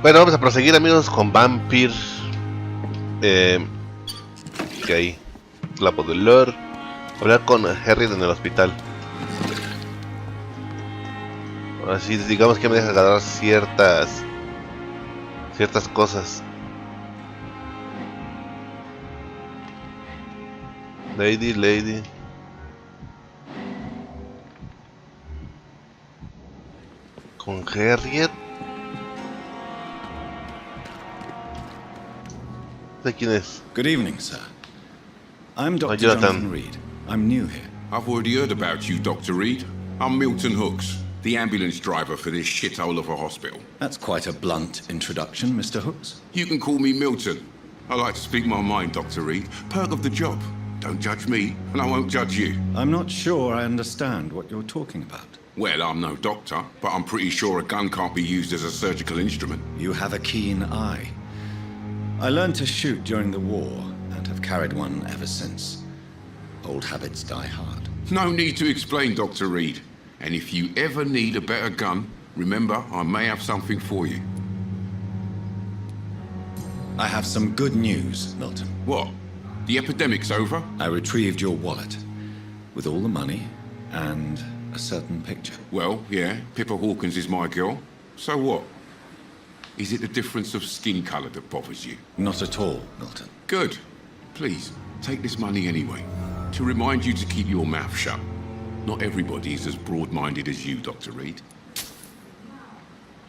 Bueno, vamos a proseguir, amigos, con Vampyr. Que ahí, clavo del lore. Hablar con Reid en el hospital. Así, digamos que me deja ganar ciertas cosas. Lady. Con Reid. ¿De quién es? Good evening, sir. I'm Dr. Jonathan. Jonathan Reid. I'm new here. I've already heard about you, Dr. Reid. I'm Milton Hooks, the ambulance driver for this shithole of a hospital. That's quite a blunt introduction, Mr. Hooks. You can call me Milton. I like to speak my mind, Dr. Reid. Perk of the job. Don't judge me, and I won't judge you. I'm not sure I understand what you're talking about. Well, I'm no doctor, but I'm pretty sure a gun can't be used as a surgical instrument. You have a keen eye. I learned to shoot during the war, and have carried one ever since. Old habits die hard. No need to explain, Dr. Reid. And if you ever need a better gun, remember, I may have something for you. I have some good news, Milton. What? The epidemic's over? I retrieved your wallet, with all the money, and a certain picture. Well, yeah, Pippa Hawkins is my girl. So what? Is it the difference of skin colour that bothers you? Not at all, Milton. Good. Please, take this money anyway. To remind you to keep your mouth shut. Not everybody is as broad-minded as you, Dr. Reid.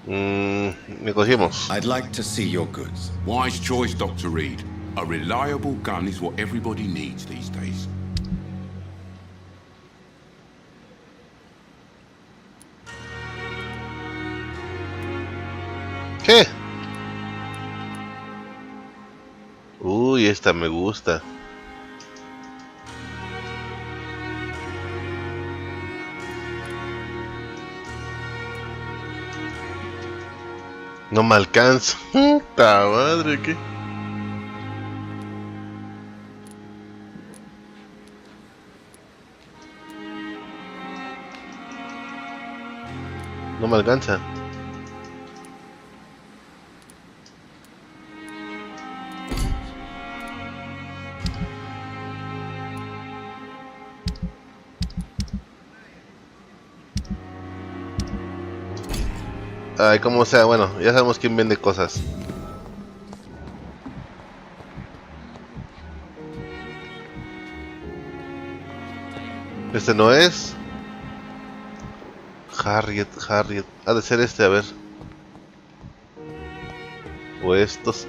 Negociemos. I'd like to see your goods. Wise choice, Dr. Reid. A reliable gun is what everybody needs these days. ¿Qué? Uy, esta me gusta. No me alcanza. ¡Ta madre! ¿Qué? No me alcanza. Ay, como sea, bueno, ya sabemos quién vende cosas. Este no es. Harriet. Ha de ser este, a ver. O estos.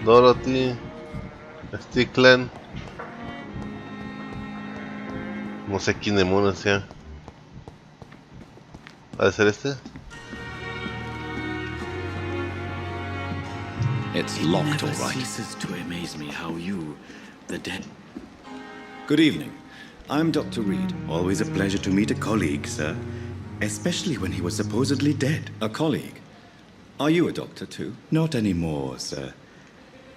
Dorothy. Stickland. No sé quién demonios sea. ¿Ha de ser este? It's locked, all It never right. ceases to amaze me how you, the dead... Good evening. I'm Dr. Reid. Always a pleasure to meet a colleague, sir. Especially when he was supposedly dead. A colleague. Are you a doctor too? Not anymore, sir.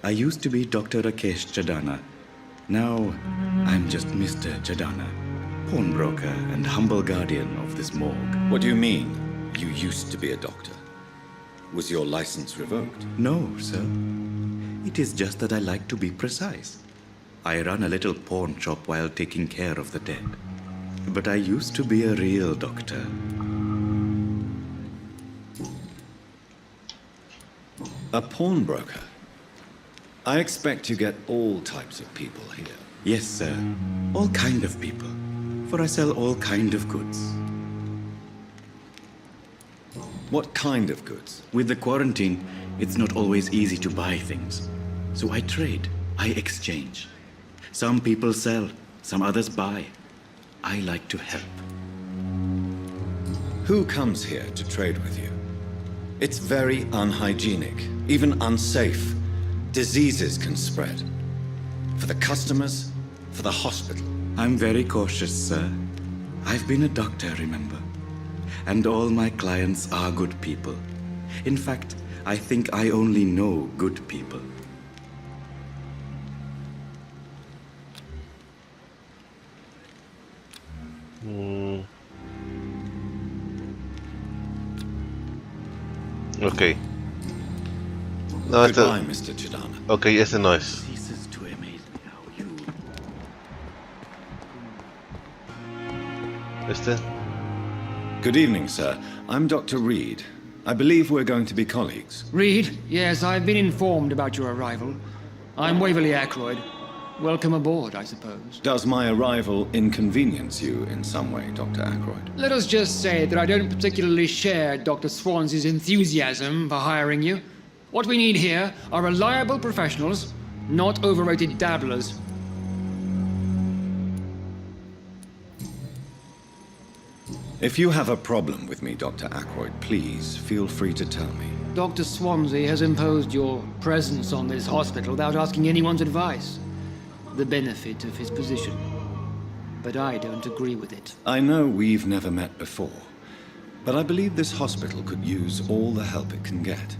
I used to be Dr. Rakesh Chadana. Now, I'm just Mr. Chadana, pawnbroker and humble guardian of this morgue. What do you mean, you used to be a doctor? Was your license revoked? No, sir. It is just that I like to be precise. I run a little pawn shop while taking care of the dead. But I used to be a real doctor. A pawnbroker? I expect you get all types of people here. Yes, sir. All kind of people. For I sell all kind of goods. What kind of goods? With the quarantine, it's not always easy to buy things. So I trade. I exchange. Some people sell, some others buy. I like to help. Who comes here to trade with you? It's very unhygienic, even unsafe. Diseases can spread. For the customers, for the hospital. I'm very cautious, sir. I've been a doctor, remember? And all my clients are good people. In fact, I think I only know good people. Ok. No, este... Goodbye, Mr. Chidana. Ok, ese no es. Ceases to amaze me how you... Este. Good evening, sir. I'm Dr. Reid. I believe we're going to be colleagues. Reid, yes, I've been informed about your arrival. I'm Waverly Ackroyd. Welcome aboard, I suppose. Does my arrival inconvenience you in some way, Dr. Ackroyd? Let us just say that I don't particularly share Dr. Swansea's enthusiasm for hiring you. What we need here are reliable professionals, not overrated dabblers. If you have a problem with me, Dr. Ackroyd, please feel free to tell me. Dr. Swansea has imposed your presence on this hospital without asking anyone's advice. The benefit of his position. But I don't agree with it. I know we've never met before, but I believe this hospital could use all the help it can get.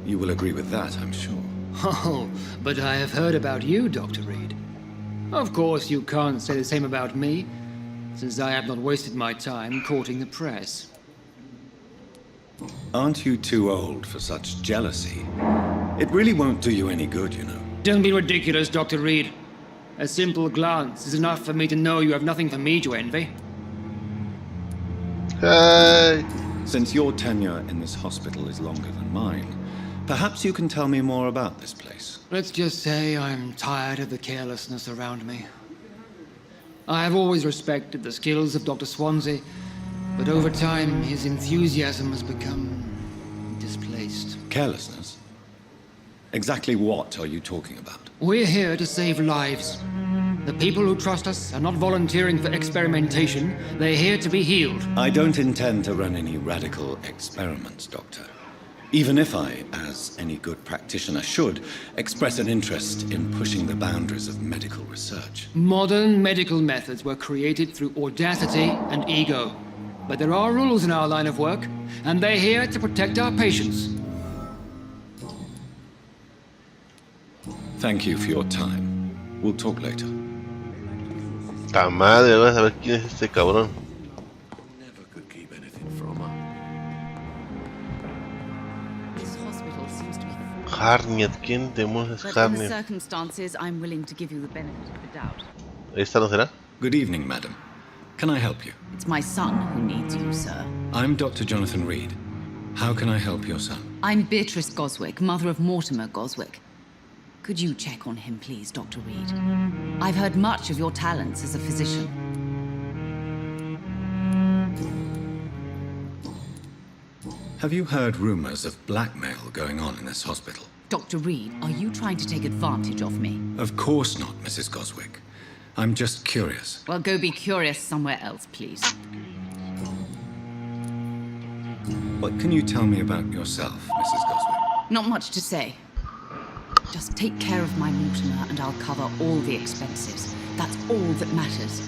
You will agree with that, I'm sure. Oh, but I have heard about you, Dr. Reid. Of course, you can't say the same about me, since I have not wasted my time courting the press. Aren't you too old for such jealousy? It really won't do you any good, you know. Don't be ridiculous, Dr. Reid. A simple glance is enough for me to know you have nothing for me to envy. Hey. Since your tenure in this hospital is longer than mine, perhaps you can tell me more about this place. Let's just say I'm tired of the carelessness around me. I have always respected the skills of Dr. Swansea, but over time his enthusiasm has become displaced. Carelessness? Exactly what are you talking about? We're here to save lives. The people who trust us are not volunteering for experimentation. They're here to be healed. I don't intend to run any radical experiments, Doctor. Even if I, as any good practitioner should, express an interest in pushing the boundaries of medical research. Modern medical methods were created through audacity and ego. But there are rules in our line of work, and they're here to protect our patients. Thank you for your time. We'll talk later. Ta madre, voy a saber quién es este cabrón. Never could keep anything from her. This hospital seems to be... Harniet, ¿quién demonios es But in the Harniet? circumstances, I'm willing to give you the benefit of the doubt. ¿Esta no será? Good evening, madam. Can I help you? It's my son who needs you, sir. I'm Dr. Jonathan Reid. How can I help your son? I'm Beatrice Goswick, mother of Mortimer Goswick. Could you check on him, please, Dr. Reid? I've heard much of your talents as a physician. Have you heard rumors of blackmail going on in this hospital? Dr. Reid, are you trying to take advantage of me? Of course not, Mrs. Goswick. I'm just curious. Well, go be curious somewhere else, please. What can you tell me about yourself, Mrs. Goswick? Not much to say. Just take care of my Mortimer and I'll cover all the expenses. That's all that matters.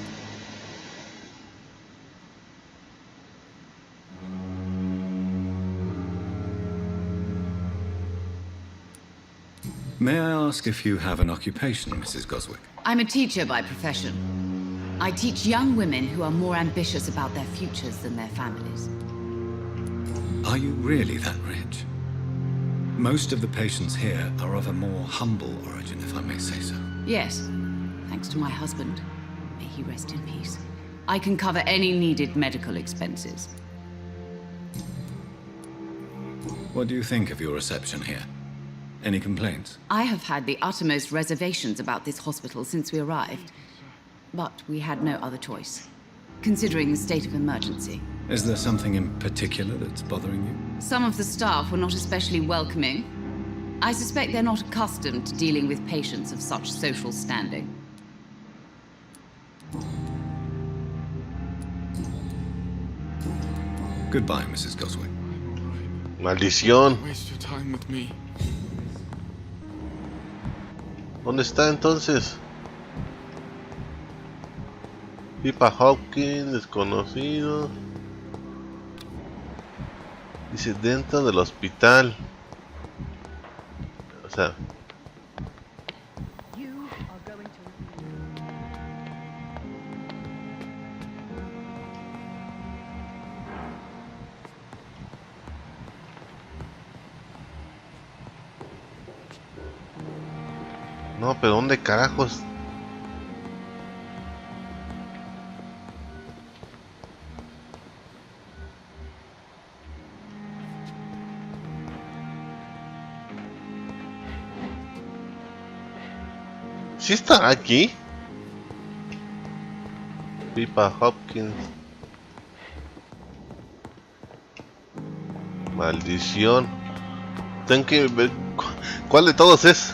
May I ask if you have an occupation, Mrs. Goswick? I'm a teacher by profession. I teach young women who are more ambitious about their futures than their families. Are you really that rich? Most of the patients here are of a more humble origin, if I may say so. Yes, thanks to my husband. May he rest in peace. I can cover any needed medical expenses. What do you think of your reception here? Any complaints? I have had the uttermost reservations about this hospital since we arrived. But we had no other choice, considering the state of emergency. Is there something in particular that's bothering you? Some of the staff were not especially welcoming. I suspect they're not accustomed to dealing with patients of such social standing. Goodbye, Mrs. Goswick. Maldición. Waste your time with me. ¿Dónde está entonces? Pipa Hopkins, desconocido. Dice dentro del hospital. O sea. No, pero ¿dónde carajos? ¿Sí está aquí? Pipa Hopkins. Maldición. Tengo que ver cuál de todos es.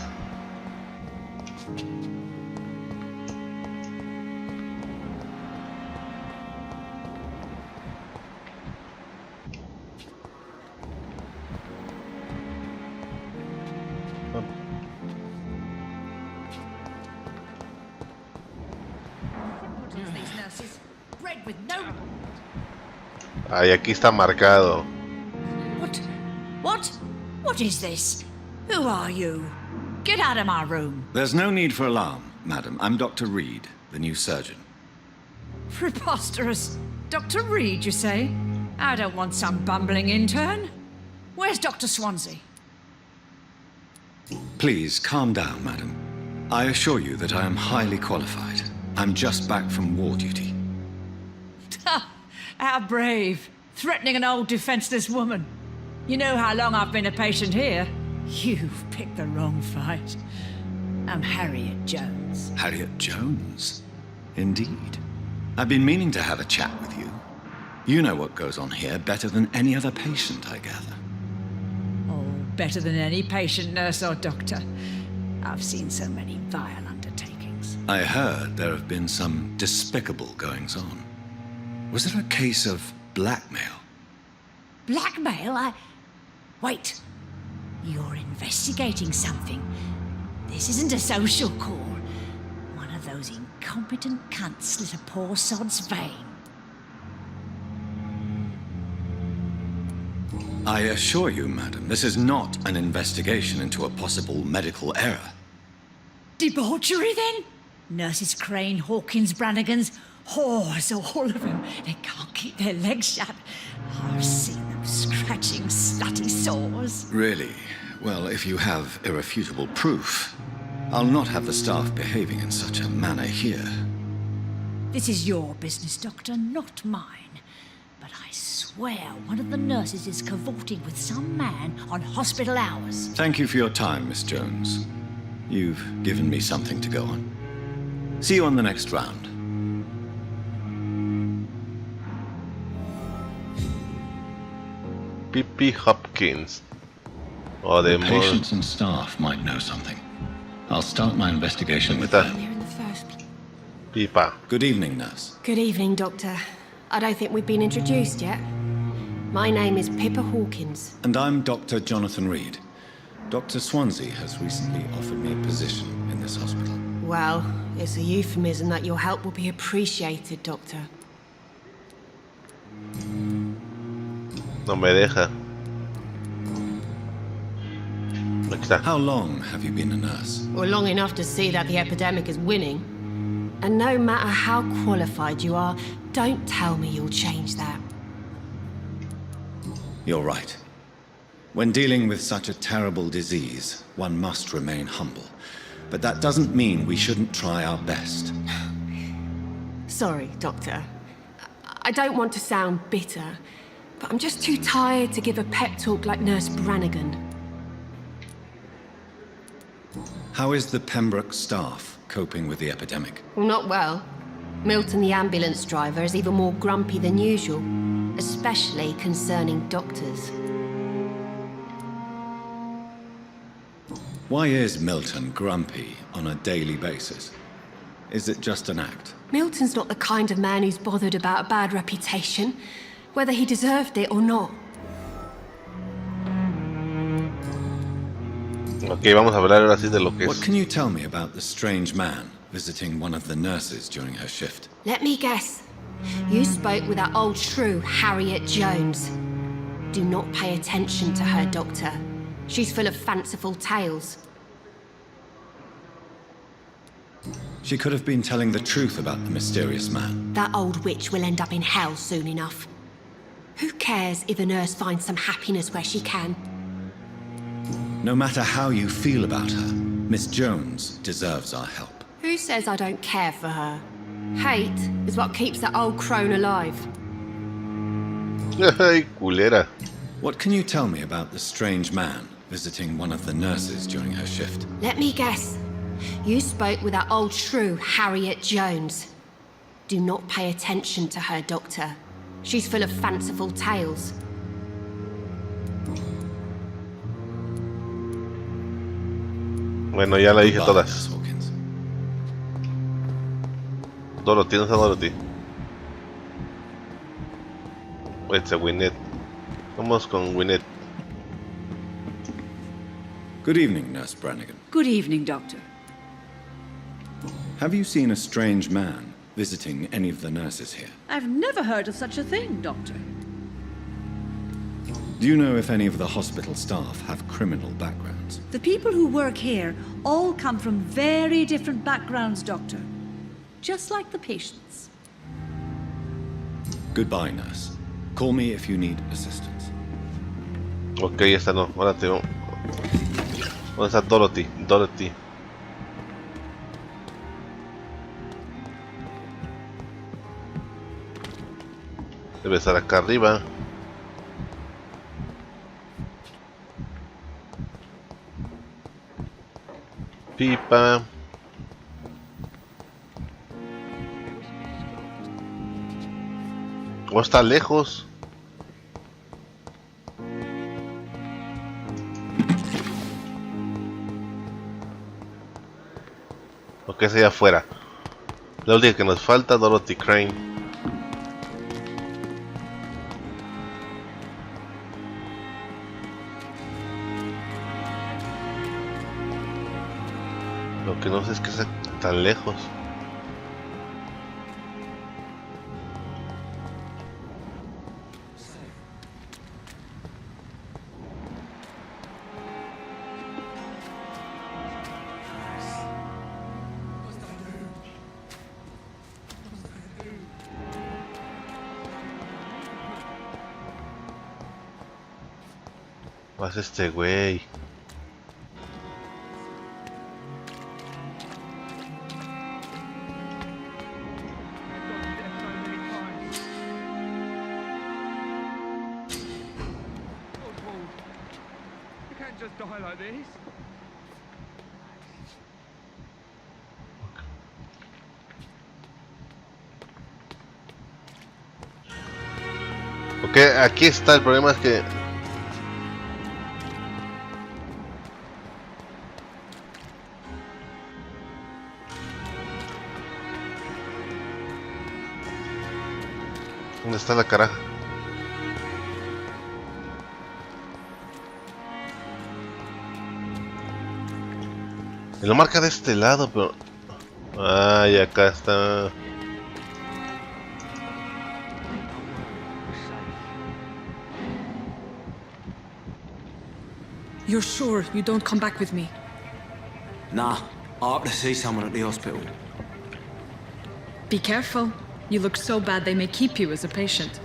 Ay, aquí está marcado. What is this? Who are you? Get out of my room. There's no need for alarm, madam. I'm Dr. Reid, the new surgeon. Preposterous. Dr. Reid, you say? I don't want some bumbling intern. Where's Dr. Swansea? Please, calm down, madam. I assure you that I am highly qualified. I'm just back from war duty. How brave. Threatening an old defenseless woman. You know how long I've been a patient here? You've picked the wrong fight. I'm Harriet Jones. Harriet Jones? Indeed. I've been meaning to have a chat with you. You know what goes on here better than any other patient, I gather. Oh, better than any patient, nurse or doctor. I've seen so many vile undertakings. I heard there have been some despicable goings-on. Was it a case of blackmail? Blackmail? Wait. You're investigating something. This isn't a social call. One of those incompetent cunts slit a poor sod's vein. I assure you, madam, this is not an investigation into a possible medical error. Debauchery, then? Nurses Crane, Hawkins, Brannigans, whores, all of them. They can't keep their legs shut. I've seen them scratching slutty sores. Really? Well, if you have irrefutable proof, I'll not have the staff behaving in such a manner here. This is your business, Doctor, not mine. But I swear one of the nurses is cavorting with some man on hospital hours. Thank you for your time, Miss Jones. You've given me something to go on. See you on the next round. Pippi Hopkins. Oh, The de patients and staff might know something. I'll start my investigation with Está. them. Here in the first place. Pipa. Good evening, nurse. Good evening, Doctor. I don't think we've been introduced yet. My name is Pippa Hawkins. And I'm Dr. Jonathan Reid. Dr. Swansea has recently offered me a position in this hospital. Well, it's a euphemism that your help will be appreciated, Doctor. No me deja. Aquí está. How long have you been a nurse? Well, long enough to see that the epidemic is winning. And no matter how qualified you are, don't tell me you'll change that. You're right. When dealing with such a terrible disease, one must remain humble. But that doesn't mean we shouldn't try our best. Sorry, Doctor. I don't want to sound bitter, but I'm just too tired to give a pep talk like Nurse Brannigan. How is the Pembroke staff coping with the epidemic? Well, not well. Milton, the ambulance driver, is even more grumpy than usual, especially concerning doctors. Why is Milton grumpy on a daily basis? Is it just an act? Milton's not the kind of man who's bothered about a bad reputation, whether he deserved it or not. Ok, vamos a hablar ahora sí de lo que What es. can you tell me about the strange man visiting one of the nurses during her shift? Let me guess. You spoke with that old shrew, Harriet Jones. Do not pay attention to her, Doctor. She's full of fanciful tales. She could have been telling the truth about the mysterious man. That old witch will end up in hell soon enough. Who cares if a nurse finds some happiness where she can? No matter how you feel about her, Miss Jones deserves our help. Who says I don't care for her? Hate is what keeps that old crone alive. Ay, culera. What can you tell me about the strange man visiting one of the nurses during her shift? Let me guess. You spoke with that old shrew, Harriet Jones. Do not pay attention to her, Doctor. She's full of fanciful tales. Bueno, ya la dije Goodbye, todas. Nurse Hawkins. Dorothy, ¿dónde está Dorothy? It's a Winnet. Vamos con Winnet. Good evening, Nurse Brannigan. Good evening, Doctor. Have you seen a strange man visiting any of the nurses here? I've never heard of such a thing, Doctor. Do you know if any of the hospital staff have criminal backgrounds? The people who work here all come from very different backgrounds, Doctor. Just like the patients. Goodbye, nurse. Call me if you need assistance. Ok, esta no. Ahora tengo. ¿Dónde está Dorothy? Dorothy. Debe estar acá arriba. Pipa. ¿O está lejos? ¿O qué es allá afuera? La última que nos falta, Dorothy Crane. Lo que no sé es que sea tan lejos. Más este güey. Ok, aquí está, el problema es que ¿dónde está la caraja? Me lo marca de este lado, pero... ay, acá está. You're sure you don't come back with me? Nah, I have to see someone at the hospital. Be careful. You look so bad they may keep you as a patient.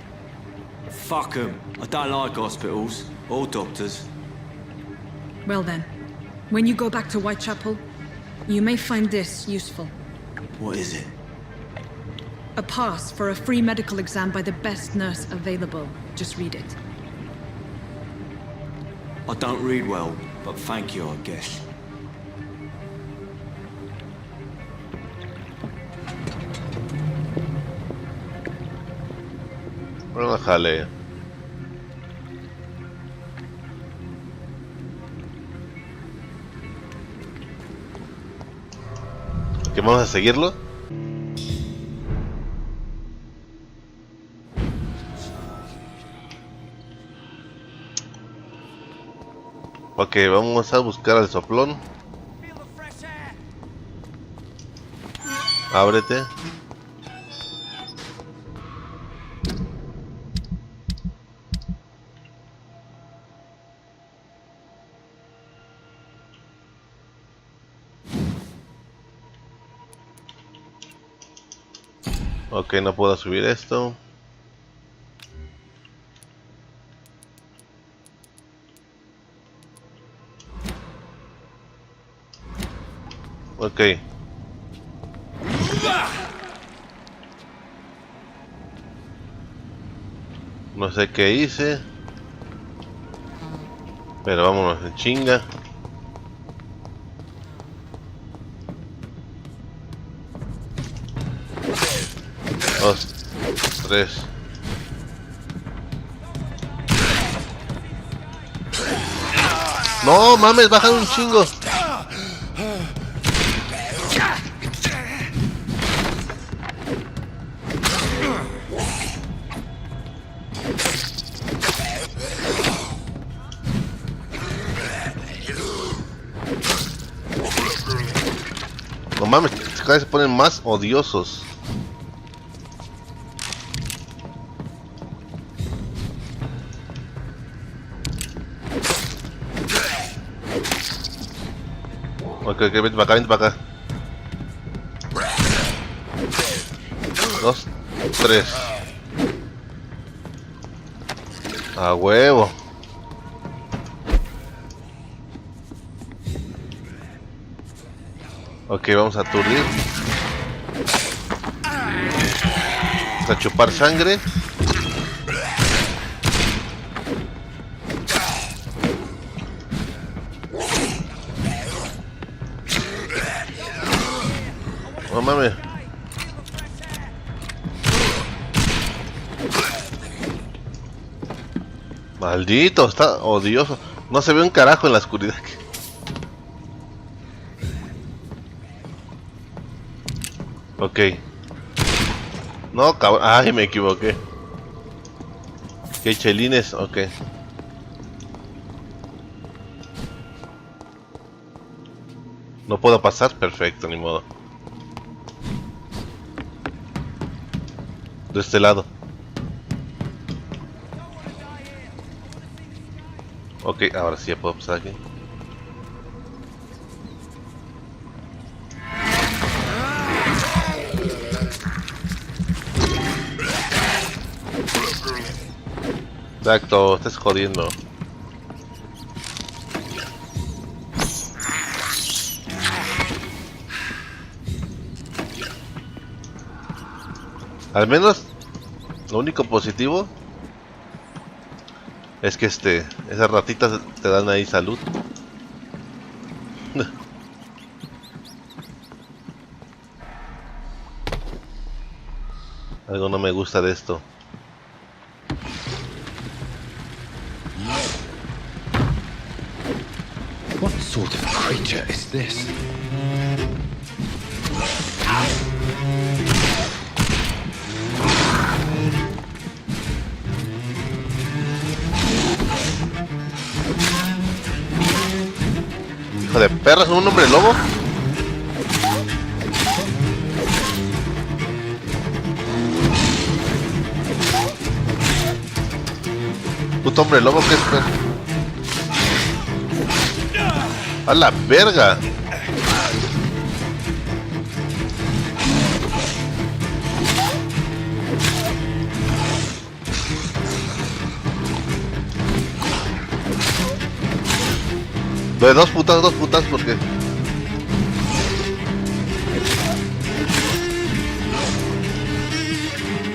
Fuck 'em. I don't like hospitals, or doctors. Well then, when you go back to Whitechapel, you may find this useful. What is it? A pass for a free medical exam by the best nurse available. Just read it. I don't read well, but thank you, I guess. Bueno, jale. ¿Que vamos a seguirlo? Ok, vamos a buscar al soplón. Ábrete. Ok, no puedo subir esto. Ok. No sé qué hice. Pero vámonos en chinga. Dos, tres. No mames, bajan un chingo. No mames, cada vez se ponen más odiosos. Ok, vente para acá, vente para acá. 2, 3. A huevo. Ok, vamos a aturdir. Vamos a chupar sangre. No mames. Maldito, está odioso. No se ve un carajo en la oscuridad. Ok. No, cabrón. Ay, me equivoqué. Que chelines, ok. No puedo pasar, perfecto, ni modo. De este lado. Ok, ahora sí ya puedo pasar aquí. Exacto, estás jodiendo. Al menos lo único positivo es que esas ratitas te dan ahí salud. Algo no me gusta de esto. What sort of creature is this? Hijo de perra, ¿es un hombre lobo? Puto hombre lobo, ¿qué es? ¡A la verga! De dos putas porque...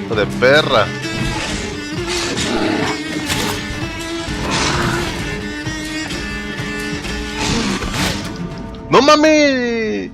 Hijo de perra. ¡No mames!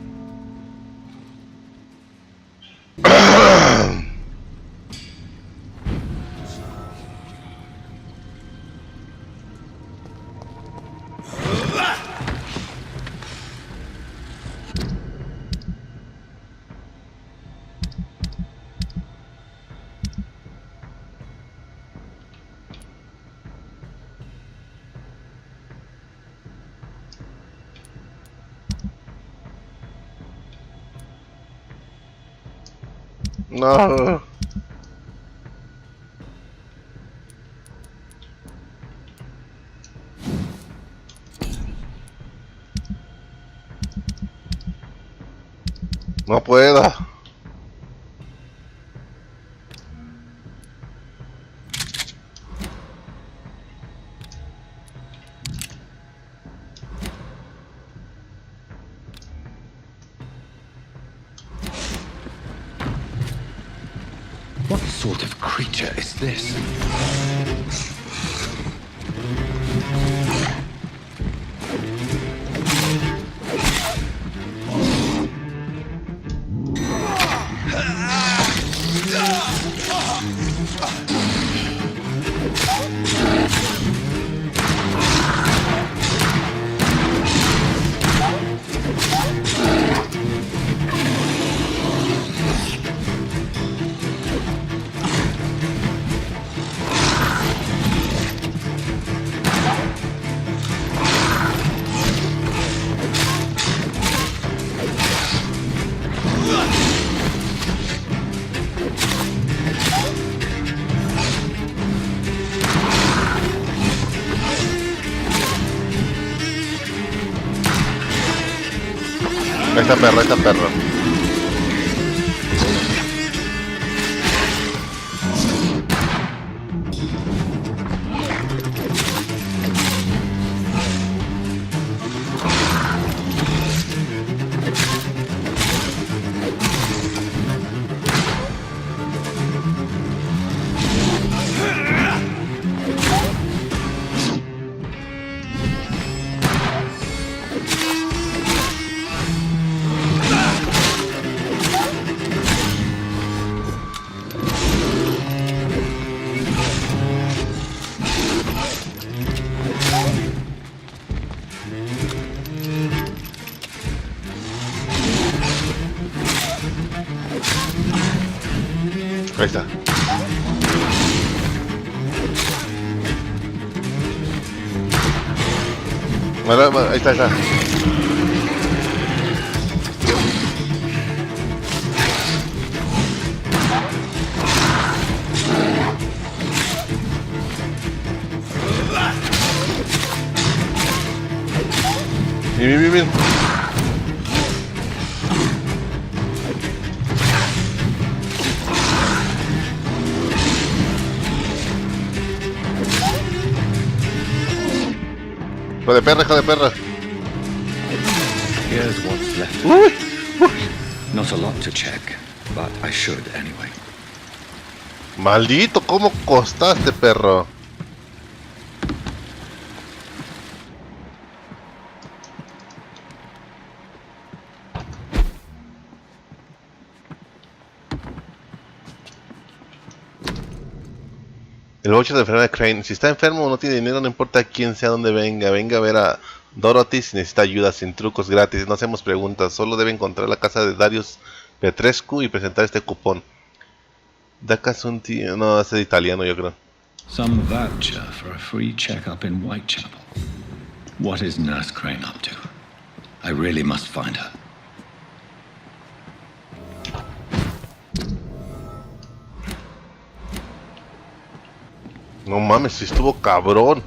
No. No puedo. What sort of creature is this? Esta perro, esta perro. Ahí está. Vale, ahí está, ahí está. Bien, bien, bien. Hijo de perra, hijo de perra. Here's what's left. Not a lot to check, but I should anyway. Maldito, ¿cómo costaste, perro? El voucher de enfermedad de Crane. Si está enfermo o no tiene dinero, no importa quién sea, dónde venga. Venga a ver a Dorothy si necesita ayuda, sin trucos, gratis. No hacemos preguntas. Solo debe encontrar la casa de Darius Petrescu y presentar este cupón. Da Casunti... No, es de italiano, yo creo. Some voucher for a free checkup in Whitechapel. What is Nurse Crane up to? I really must find her. No mames, si estuvo cabrón.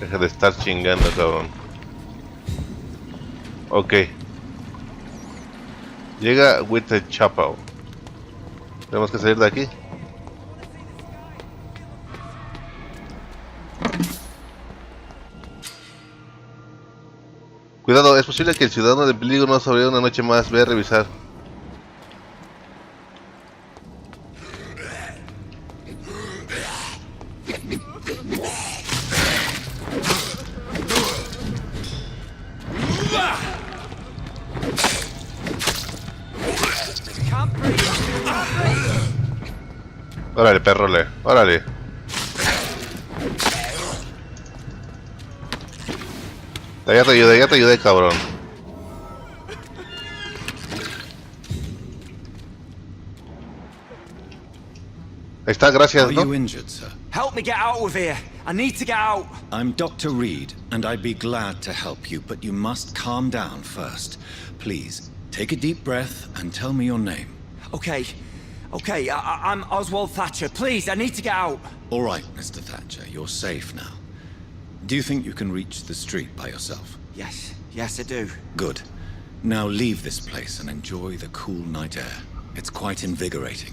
Deja de estar chingando, cabrón. Ok. Llega Whitechapel. Tenemos que salir de aquí. Cuidado, es posible que el ciudadano de peligro no sobreviva una noche más. Ve a revisar. Órale, perro, órale. Ya te ayudé, cabrón. Ahí está, gracias, ¿no? Are you injured, sir? Help me get out of here. I need to get out. I'm Dr. Reid, and I'd be glad to help you, but you must calm down first. Please, take a deep breath and tell me your name. Okay, I'm Oswald Thatcher. Please, I need to get out. All right, Mr. Thatcher, you're safe now. Do you think you can reach the street by yourself? Yes, I do. Good. Now leave this place and enjoy the cool night air. It's quite invigorating.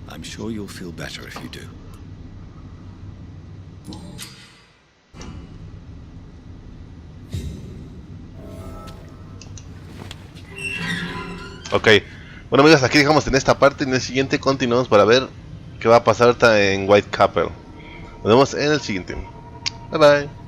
I'm sure you'll feel better if you do. Ok, bueno amigos, aquí dejamos en esta parte. En el siguiente continuamos para ver qué va a pasar ahorita en Whitechapel. Nos vemos en el siguiente. Bye bye.